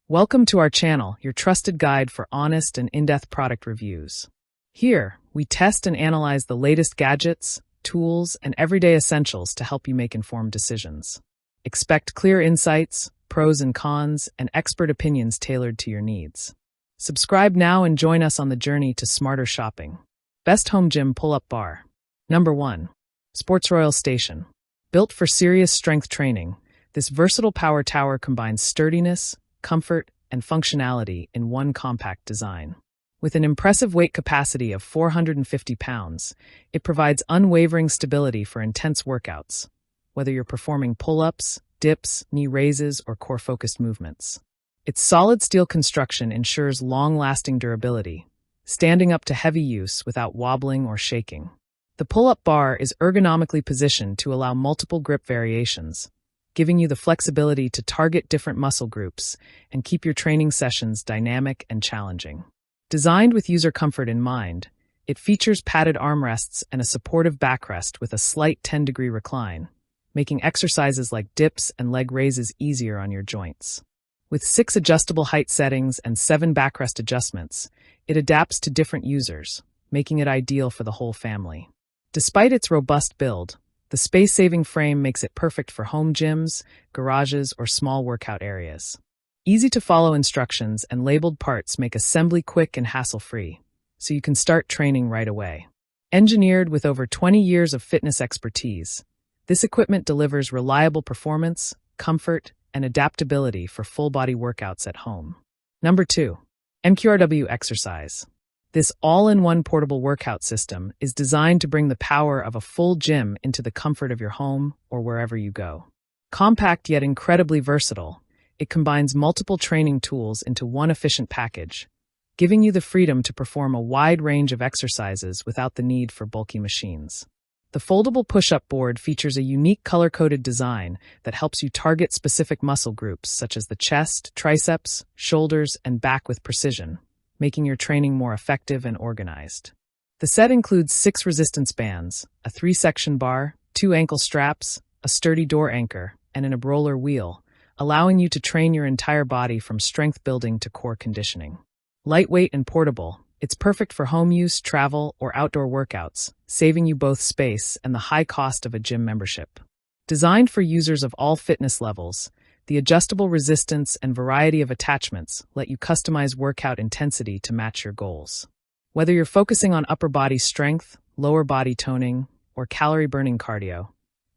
Welcome to our channel, your trusted guide for honest and in-depth product reviews. Here, we test and analyze the latest gadgets, tools, and everyday essentials to help you make informed decisions. Expect clear insights, pros and cons, and expert opinions tailored to your needs. Subscribe now and join us on the journey to smarter shopping. Best Home Gym Pull-Up Bar. Number 1. Sportsroyals Station. Built for serious strength training, this versatile power tower combines sturdiness, comfort, and functionality in one compact design. With an impressive weight capacity of 450 pounds, it provides unwavering stability for intense workouts, whether you're performing pull-ups, dips, knee raises, or core-focused movements. Its solid steel construction ensures long-lasting durability, standing up to heavy use without wobbling or shaking. The pull-up bar is ergonomically positioned to allow multiple grip variations, giving you the flexibility to target different muscle groups and keep your training sessions dynamic and challenging. Designed with user comfort in mind, it features padded armrests and a supportive backrest with a slight 10-degree recline, making exercises like dips and leg raises easier on your joints. With 6 adjustable height settings and 7 backrest adjustments, it adapts to different users, making it ideal for the whole family. Despite its robust build, the space-saving frame makes it perfect for home gyms, garages, or small workout areas. Easy-to-follow instructions and labeled parts make assembly quick and hassle-free, so you can start training right away. Engineered with over 20 years of fitness expertise, this equipment delivers reliable performance, comfort, and adaptability for full-body workouts at home. Number 2. MQRW Exercise. This all-in-one portable workout system is designed to bring the power of a full gym into the comfort of your home or wherever you go. Compact yet incredibly versatile, it combines multiple training tools into one efficient package, giving you the freedom to perform a wide range of exercises without the need for bulky machines. The foldable push-up board features a unique color-coded design that helps you target specific muscle groups such as the chest, triceps, shoulders, and back with precision, making your training more effective and organized. The set includes 6 resistance bands, a 3-section bar, 2 ankle straps, a sturdy door anchor, and an roller wheel, allowing you to train your entire body from strength building to core conditioning. Lightweight and portable, it's perfect for home use, travel, or outdoor workouts, saving you both space and the high cost of a gym membership. Designed for users of all fitness levels, the adjustable resistance and variety of attachments let you customize workout intensity to match your goals. Whether you're focusing on upper body strength, lower body toning, or calorie-burning cardio,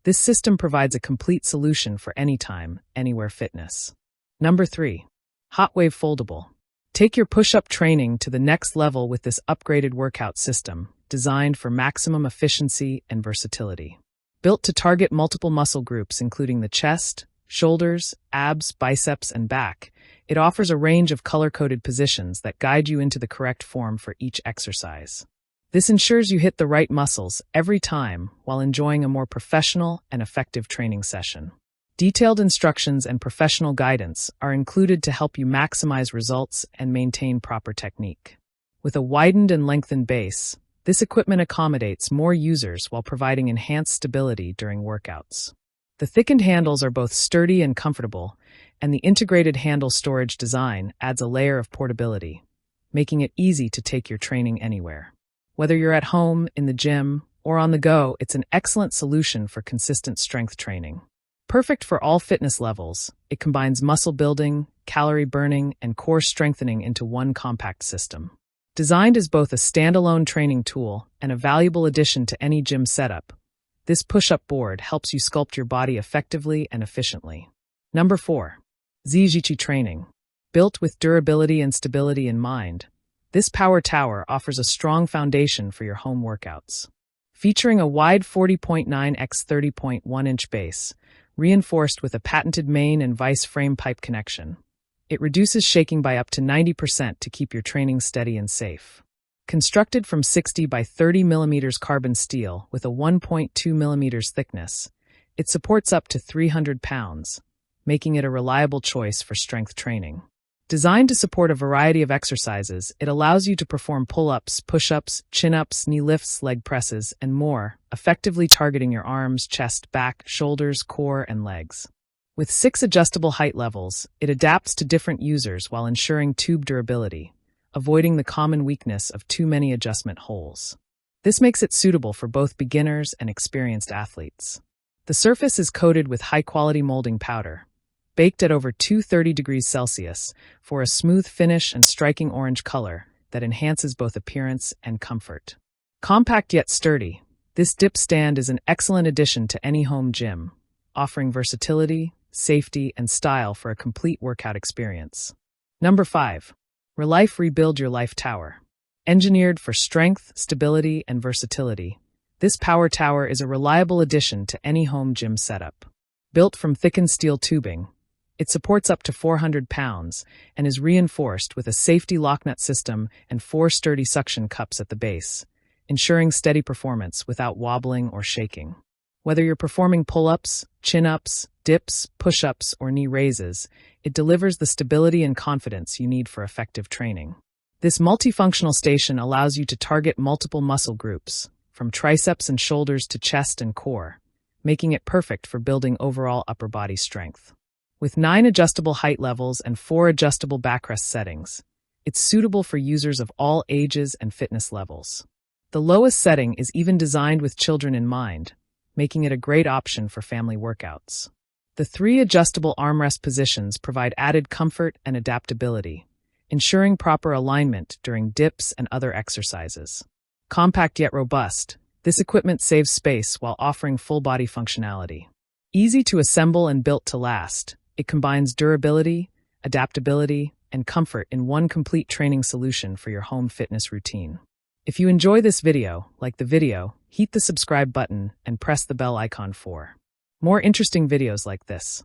this system provides a complete solution for anytime, anywhere fitness. Number 3. HOTWAVE Foldable. Take your push-up training to the next level with this upgraded workout system, designed for maximum efficiency and versatility. Built to target multiple muscle groups including the chest, shoulders, abs, biceps, and back, it offers a range of color-coded positions that guide you into the correct form for each exercise. This ensures you hit the right muscles every time while enjoying a more professional and effective training session. Detailed instructions and professional guidance are included to help you maximize results and maintain proper technique. With a widened and lengthened base, this equipment accommodates more users while providing enhanced stability during workouts. The thickened handles are both sturdy and comfortable, and the integrated handle storage design adds a layer of portability, making it easy to take your training anywhere. Whether you're at home, in the gym, or on the go, it's an excellent solution for consistent strength training. Perfect for all fitness levels, it combines muscle building, calorie burning, and core strengthening into one compact system. Designed as both a standalone training tool and a valuable addition to any gym setup, this push-up board helps you sculpt your body effectively and efficiently. Number 4. ZHICHI Training. Built with durability and stability in mind, this power tower offers a strong foundation for your home workouts. Featuring a wide 40.9 x 30.1 inch base, reinforced with a patented main and vice frame pipe connection, it reduces shaking by up to 90% to keep your training steady and safe. Constructed from 60 by 30 mm carbon steel with a 1.2 mm thickness, it supports up to 300 pounds, making it a reliable choice for strength training. Designed to support a variety of exercises, it allows you to perform pull-ups, push-ups, chin-ups, knee lifts, leg presses, and more, effectively targeting your arms, chest, back, shoulders, core, and legs. With 6 adjustable height levels, it adapts to different users while ensuring tube durability, avoiding the common weakness of too many adjustment holes. This makes it suitable for both beginners and experienced athletes. The surface is coated with high-quality molding powder, baked at over 230 degrees Celsius for a smooth finish and striking orange color that enhances both appearance and comfort. Compact yet sturdy, this dip stand is an excellent addition to any home gym, offering versatility, safety, and style for a complete workout experience. Number 5. RELIFE Rebuild Your Life Tower. Engineered for strength, stability, and versatility, this power tower is a reliable addition to any home gym setup. Built from thickened steel tubing, it supports up to 400 pounds and is reinforced with a safety locknut system and 4 sturdy suction cups at the base, ensuring steady performance without wobbling or shaking. Whether you're performing pull-ups, chin-ups, dips, push-ups, or knee raises, it delivers the stability and confidence you need for effective training. This multifunctional station allows you to target multiple muscle groups, from triceps and shoulders to chest and core, making it perfect for building overall upper body strength. With 9 adjustable height levels and 4 adjustable backrest settings, it's suitable for users of all ages and fitness levels. The lowest setting is even designed with children in mind, making it a great option for family workouts. The 3 adjustable armrest positions provide added comfort and adaptability, ensuring proper alignment during dips and other exercises. Compact yet robust, this equipment saves space while offering full-body functionality. Easy to assemble and built to last, it combines durability, adaptability, and comfort in one complete training solution for your home fitness routine. If you enjoy this video, like the video, hit the subscribe button and press the bell icon for more interesting videos like this.